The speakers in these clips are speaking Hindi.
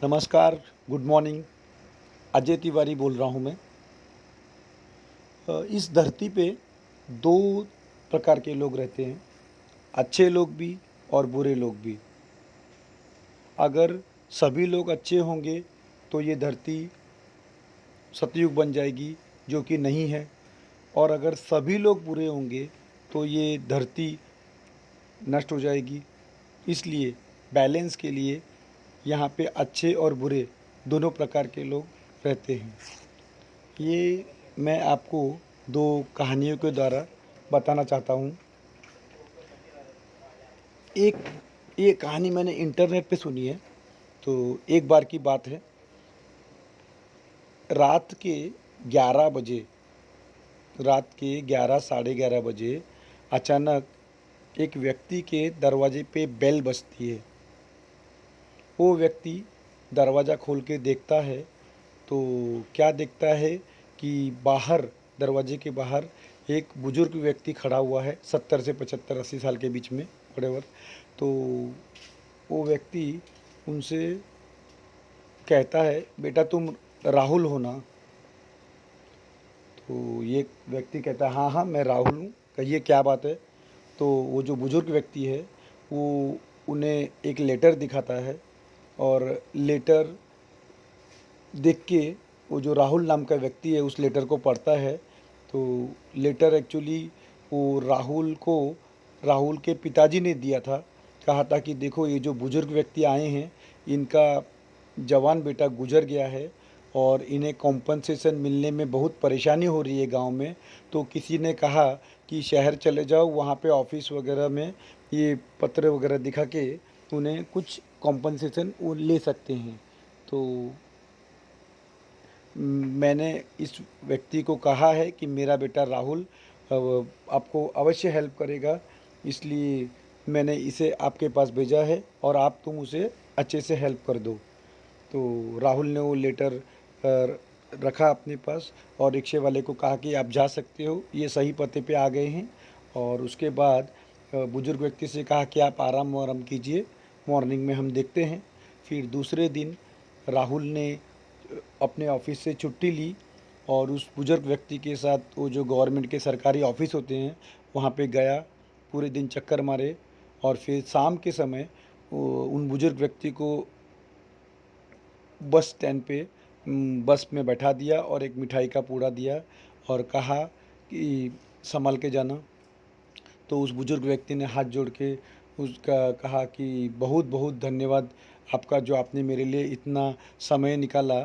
नमस्कार, गुड मॉर्निंग। अजय तिवारी बोल रहा हूँ मैं। इस धरती पे 2 प्रकार के लोग रहते हैं, अच्छे लोग भी और बुरे लोग भी। अगर सभी लोग अच्छे होंगे तो ये धरती सतयुग बन जाएगी, जो कि नहीं है। और अगर सभी लोग बुरे होंगे तो ये धरती नष्ट हो जाएगी। इसलिए बैलेंस के लिए यहाँ पे अच्छे और बुरे दोनों प्रकार के लोग रहते हैं। ये मैं आपको 2 कहानियों के द्वारा बताना चाहता हूँ। एक ये कहानी मैंने इंटरनेट पे सुनी है। तो एक बार की बात है, रात के 11 बजे, रात के 11 साढ़े 11 बजे अचानक एक व्यक्ति के दरवाजे पे बेल बजती है। वो व्यक्ति दरवाज़ा खोल के देखता है तो क्या देखता है कि बाहर, दरवाजे के बाहर एक बुजुर्ग व्यक्ति खड़ा हुआ है, 70 से 75-80 साल के बीच में, वटेवर। तो वो व्यक्ति उनसे कहता है, बेटा तुम राहुल हो ना? तो ये व्यक्ति कहता है, हाँ हाँ मैं राहुल हूँ, कहिए क्या बात है। तो वो जो बुजुर्ग व्यक्ति है वो उन्हें एक लेटर दिखाता है, और लेटर देख के वो जो राहुल नाम का व्यक्ति है उस लेटर को पढ़ता है। तो लेटर एक्चुअली वो राहुल के पिताजी ने दिया था। कहा था कि देखो, ये जो बुजुर्ग व्यक्ति आए हैं, इनका जवान बेटा गुजर गया है और इन्हें कॉम्पनसेशन मिलने में बहुत परेशानी हो रही है गांव में। तो किसी ने कहा कि शहर चले जाओ, वहाँ पे ऑफिस वगैरह में ये पत्र वगैरह दिखा के उन्हें कुछ कॉम्पनसेशन वो ले सकते हैं। तो मैंने इस व्यक्ति को कहा है कि मेरा बेटा राहुल आपको अवश्य हेल्प करेगा, इसलिए मैंने इसे आपके पास भेजा है और तुम उसे अच्छे से हेल्प कर दो। तो राहुल ने वो लेटर रखा अपने पास और रिक्शे वाले को कहा कि आप जा सकते हो, ये सही पते पे आ गए हैं। और उसके बाद बुजुर्ग व्यक्ति से कहा कि आप आराम वाराम कीजिए, मॉर्निंग में हम देखते हैं। फिर दूसरे दिन राहुल ने अपने ऑफिस से छुट्टी ली और उस बुजुर्ग व्यक्ति के साथ वो जो गवर्नमेंट के सरकारी ऑफिस होते हैं वहाँ पे गया, पूरे दिन चक्कर मारे। और फिर शाम के समय उन बुजुर्ग व्यक्ति को बस स्टैंड पे बस में बैठा दिया और एक मिठाई का पूड़ा दिया और कहा कि संभाल के जाना। तो उस बुजुर्ग व्यक्ति ने हाथ जोड़ के उसका कहा कि बहुत बहुत धन्यवाद आपका, जो आपने मेरे लिए इतना समय निकाला।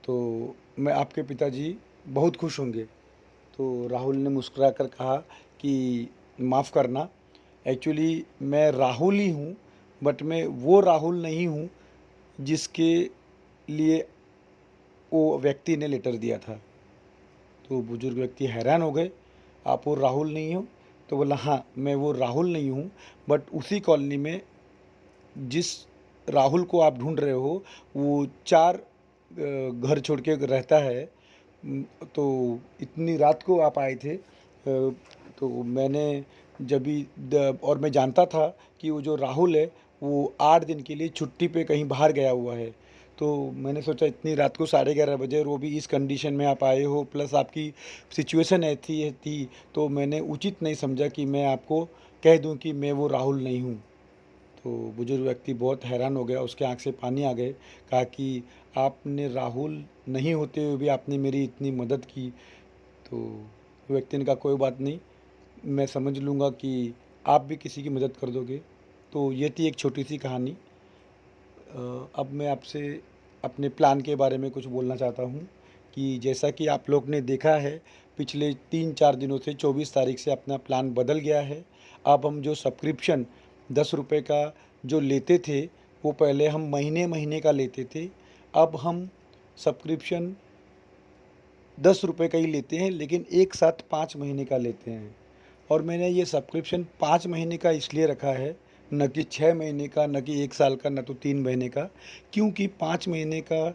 तो मैं आपके पिताजी बहुत खुश होंगे। तो राहुल ने मुस्कुरा कर कहा कि माफ़ करना, एक्चुअली मैं राहुल ही हूँ, बट मैं वो राहुल नहीं हूँ जिसके लिए वो व्यक्ति ने लेटर दिया था। तो बुजुर्ग व्यक्ति हैरान हो गए, आप वो राहुल नहीं हो? तो बोला, हाँ मैं वो राहुल नहीं हूँ, बट उसी कॉलोनी में जिस राहुल को आप ढूंढ रहे हो वो 4 घर छोड़ के रहता है। तो इतनी रात को आप आए थे। तो मैंने जब भी और मैं जानता था कि वो जो राहुल है वो 8 दिन के लिए छुट्टी पे कहीं बाहर गया हुआ है। तो मैंने सोचा इतनी रात को 11:30 बजे, और वो भी इस कंडीशन में आप आए हो, प्लस आपकी सिचुएशन ऐसी थी, तो मैंने उचित नहीं समझा कि मैं आपको कह दूं कि मैं वो राहुल नहीं हूँ। तो बुजुर्ग व्यक्ति बहुत हैरान हो गया, उसके आँख से पानी आ गए। कहा कि आपने राहुल नहीं होते हुए भी आपने मेरी इतनी मदद की। तो व्यक्ति ने कहा, कोई बात नहीं, मैं समझ लूँगा कि आप भी किसी की मदद कर दोगे। तो ये थी एक छोटी सी कहानी। अब मैं आपसे अपने प्लान के बारे में कुछ बोलना चाहता हूँ कि जैसा कि आप लोग ने देखा है, पिछले 3-4 दिनों से 24 तारीख से अपना प्लान बदल गया है। अब हम जो सब्सक्रिप्शन 10 रुपये का जो लेते थे, वो पहले हम महीने महीने का लेते थे। अब हम सब्सक्रिप्शन 10 रुपये का ही लेते हैं, लेकिन एक साथ 5 महीने का लेते हैं। और मैंने ये सब्सक्रिप्शन 5 महीने का इसलिए रखा है, न कि 6 महीने का, न कि 1 साल का, न तो 3 महीने का। क्योंकि 5 महीने का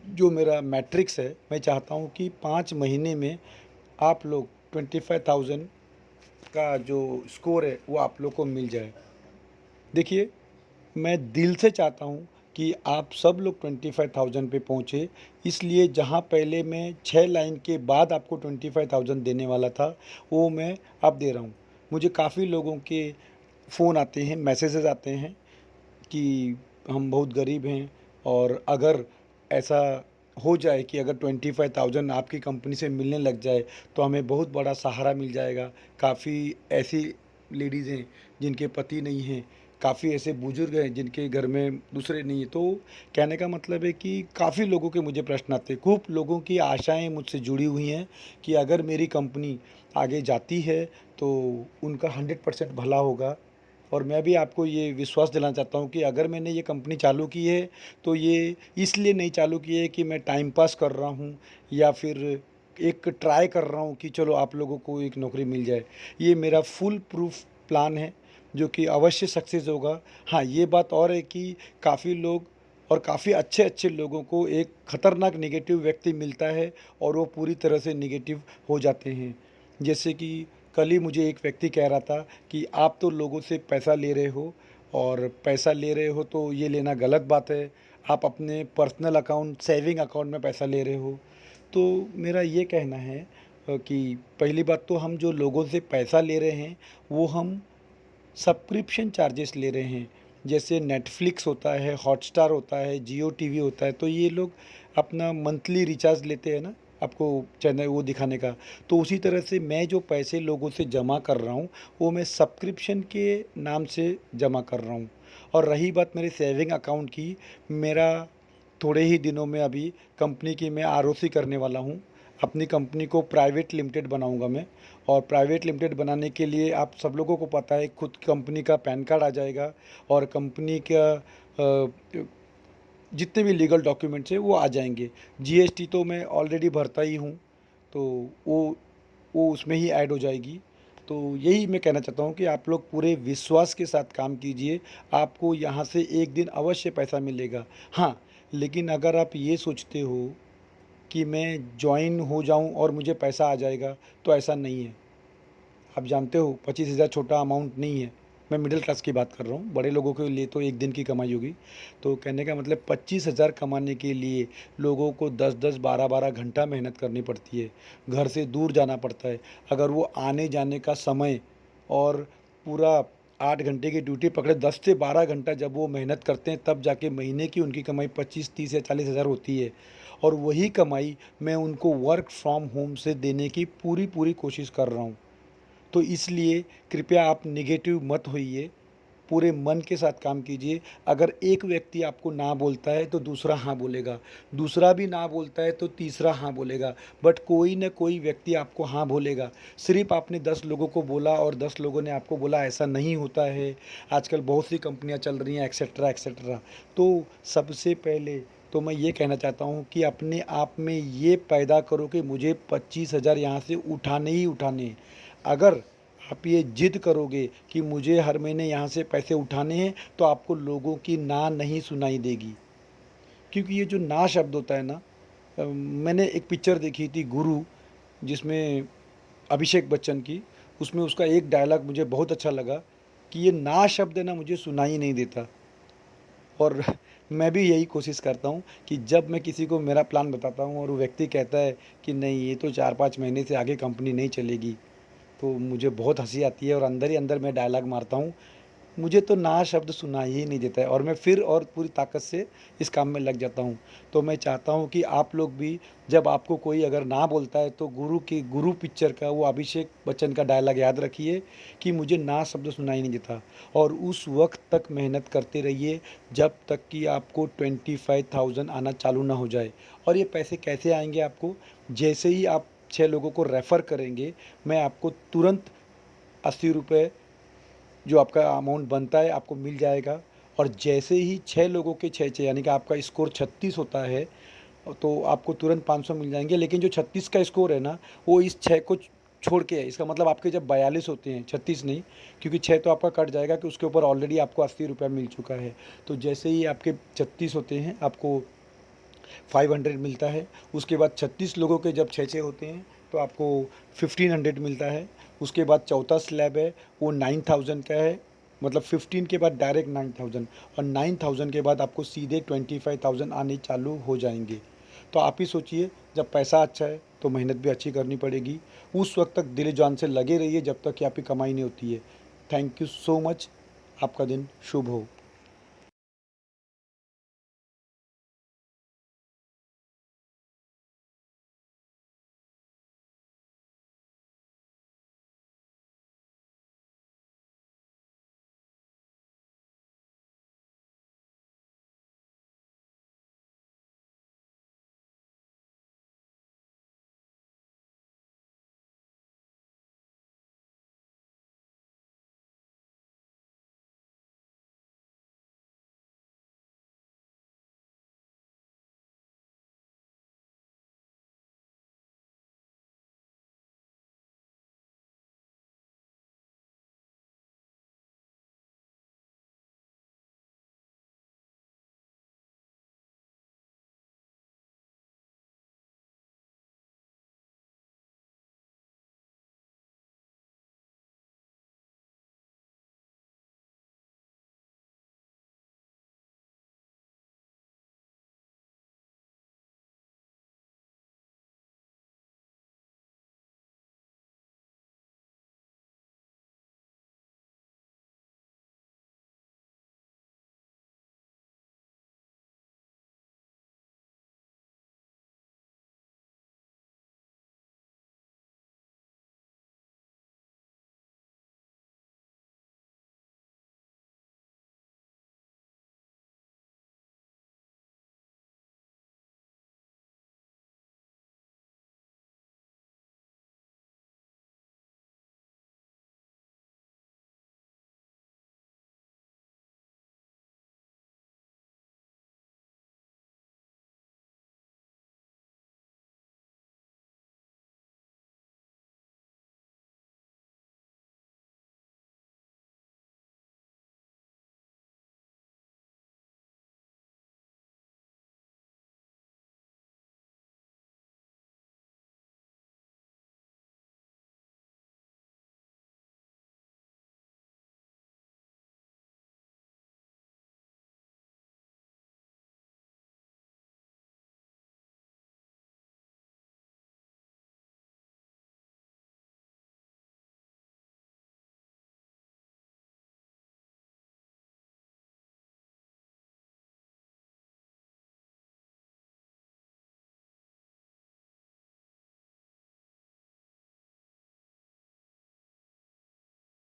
जो मेरा मैट्रिक्स है, मैं चाहता हूँ कि 5 महीने में आप लोग 25,000 का जो स्कोर है वो आप लोग को मिल जाए। देखिए, मैं दिल से चाहता हूँ कि आप सब लोग 25,000 पे पहुँचे, इसलिए जहाँ पहले मैं 6 लाइन के बाद आपको 25,000 देने वाला था, वो मैं अब दे रहा हूँ। मुझे काफ़ी लोगों के फ़ोन आते हैं, मैसेजेस आते हैं कि हम बहुत गरीब हैं और अगर ऐसा हो जाए कि अगर 25,000 आपकी कंपनी से मिलने लग जाए तो हमें बहुत बड़ा सहारा मिल जाएगा। काफ़ी ऐसी लेडीज़ हैं जिनके पति नहीं हैं, काफ़ी ऐसे बुजुर्ग हैं जिनके घर में दूसरे नहीं हैं। तो कहने का मतलब है कि काफ़ी लोगों के मुझे प्रश्न आते हैं, खूब लोगों की आशाएं मुझसे जुड़ी हुई हैं कि अगर मेरी कंपनी आगे जाती है तो उनका 100% भला होगा। और मैं भी आपको ये विश्वास दिलाना चाहता हूँ कि अगर मैंने ये कंपनी चालू की है तो ये इसलिए नहीं चालू की है कि मैं टाइम पास कर रहा हूँ या फिर एक ट्राई कर रहा हूँ कि चलो आप लोगों को एक नौकरी मिल जाए। ये मेरा फुल प्रूफ प्लान है जो कि अवश्य सक्सेस होगा। हाँ, ये बात और है कि काफ़ी लोग और काफ़ी अच्छे अच्छे लोगों को एक ख़तरनाक नेगेटिव व्यक्ति मिलता है और वो पूरी तरह से नेगेटिव हो जाते हैं। जैसे कि कल ही मुझे एक व्यक्ति कह रहा था कि आप तो लोगों से पैसा ले रहे हो और पैसा ले रहे हो तो ये लेना गलत बात है। आप अपने पर्सनल अकाउंट, सेविंग अकाउंट में पैसा ले रहे हो। तो मेरा ये कहना है कि पहली बात तो हम जो लोगों से पैसा ले रहे हैं वो हम सब्सक्रिप्शन चार्जेस ले रहे हैं। जैसे नेटफ्लिक्स होता है, हॉटस्टार होता है, जियो टीवी होता है, तो ये लोग अपना मंथली रिचार्ज लेते हैं ना, आपको चैनल वो दिखाने का। तो उसी तरह से मैं जो पैसे लोगों से जमा कर रहा हूँ वो मैं सब्सक्रिप्शन के नाम से जमा कर रहा हूँ। और रही बात मेरे सेविंग अकाउंट की, मेरा थोड़े ही दिनों में अभी कंपनी की मैं आरओसी करने वाला हूँ। अपनी कंपनी को प्राइवेट लिमिटेड बनाऊंगा मैं। और प्राइवेट लिमिटेड बनाने के लिए आप सब लोगों को पता है, खुद कंपनी का पैन कार्ड आ जाएगा और कंपनी का जितने भी लीगल डॉक्यूमेंट्स हैं वो आ जाएंगे। जीएसटी तो मैं ऑलरेडी भरता ही हूँ, तो वो उसमें ही ऐड हो जाएगी। तो यही मैं कहना चाहता हूँ कि आप लोग पूरे विश्वास के साथ काम कीजिए, आपको यहाँ से एक दिन अवश्य पैसा मिलेगा। हाँ, लेकिन अगर आप ये सोचते हो कि मैं जॉइन हो जाऊं और मुझे पैसा आ जाएगा, तो ऐसा नहीं है। आप जानते हो 25,000 छोटा अमाउंट नहीं है। मैं मिडिल क्लास की बात कर रहा हूँ, बड़े लोगों के लिए तो एक दिन की कमाई होगी। तो कहने का मतलब 25,000 कमाने के लिए लोगों को 10-10, 12-12 घंटा मेहनत करनी पड़ती है, घर से दूर जाना पड़ता है। अगर वो आने जाने का समय और पूरा 8 घंटे की ड्यूटी पकड़े, 10 से 12 घंटा जब वो मेहनत करते हैं तब जाके महीने की उनकी कमाई 25, 30 या 40,000 होती है। और वही कमाई मैं उनको वर्क फ्रॉम होम से देने की पूरी पूरी कोशिश कर रहा हूँ। तो इसलिए कृपया आप नेगेटिव मत होइए, पूरे मन के साथ काम कीजिए। अगर एक व्यक्ति आपको ना बोलता है तो दूसरा हाँ बोलेगा, दूसरा भी ना बोलता है तो तीसरा हाँ बोलेगा, बट कोई ना कोई व्यक्ति आपको हाँ बोलेगा। सिर्फ आपने 10 लोगों को बोला और 10 लोगों ने आपको बोला, ऐसा नहीं होता है। आजकल बहुत सी कंपनियां चल रही हैं, एक्सेट्रा एक्सेट्रा। तो सबसे पहले तो मैं ये कहना चाहता हूँ कि अपने आप में ये पैदा करो कि मुझे 25,000 यहाँ से उठाने ही उठाने हैं। अगर आप ये जिद करोगे कि मुझे हर महीने यहाँ से पैसे उठाने हैं, तो आपको लोगों की ना नहीं सुनाई देगी। क्योंकि ये जो ना शब्द होता है ना, मैंने एक पिक्चर देखी थी गुरु, जिसमें अभिषेक बच्चन की, उसमें उसका एक डायलॉग मुझे बहुत अच्छा लगा कि ये ना शब्द है ना, मुझे सुनाई नहीं देता। और मैं भी यही कोशिश करता हूँ कि जब मैं किसी को मेरा प्लान बताता हूँ और वो व्यक्ति कहता है कि नहीं, ये तो 4-5 महीने से आगे कंपनी नहीं चलेगी, तो मुझे बहुत हंसी आती है और अंदर ही अंदर मैं डायलॉग मारता हूँ, मुझे तो ना शब्द सुनाई ही नहीं देता है और मैं फिर और पूरी ताकत से इस काम में लग जाता हूँ। तो मैं चाहता हूँ कि आप लोग भी, जब आपको कोई अगर ना बोलता है तो गुरु पिक्चर का वो अभिषेक बच्चन का डायलॉग याद रखिए कि मुझे ना शब्द सुनाई नहीं देता, और उस वक्त तक मेहनत करते रहिए जब तक कि आपको 25,000 आना चालू ना हो जाए। और ये पैसे कैसे आएंगे आपको? जैसे ही आप 6 लोगों को रेफ़र करेंगे, मैं आपको तुरंत 80 रुपये जो आपका अमाउंट बनता है आपको मिल जाएगा। और जैसे ही 6 लोगों के 6-6 यानी कि आपका स्कोर 36 होता है, तो आपको तुरंत 500 मिल जाएंगे। लेकिन जो 36 का स्कोर है ना, वो इस 6 को छोड़ के है। इसका मतलब आपके जब 42 होते हैं, 36 नहीं, क्योंकि 6 तो आपका कट जाएगा कि उसके ऊपर ऑलरेडी आपको 80 रुपया मिल चुका है। तो जैसे ही आपके 36 होते हैं, आपको 500 मिलता है। उसके बाद 36 लोगों के जब 6-6 होते हैं तो आपको 1500 मिलता है। उसके बाद चौथा स्लैब है, वो 9,000 का है। मतलब 15 के बाद डायरेक्ट 9,000 और 9,000 के बाद आपको सीधे 25,000 आने चालू हो जाएंगे। तो आप ही सोचिए, जब पैसा अच्छा है तो मेहनत भी अच्छी करनी पड़ेगी। उस वक्त तक दिल जान से लगे रहिए जब तक कि आपकी कमाई नहीं होती है। Thank you so much. आपका दिन शुभ हो।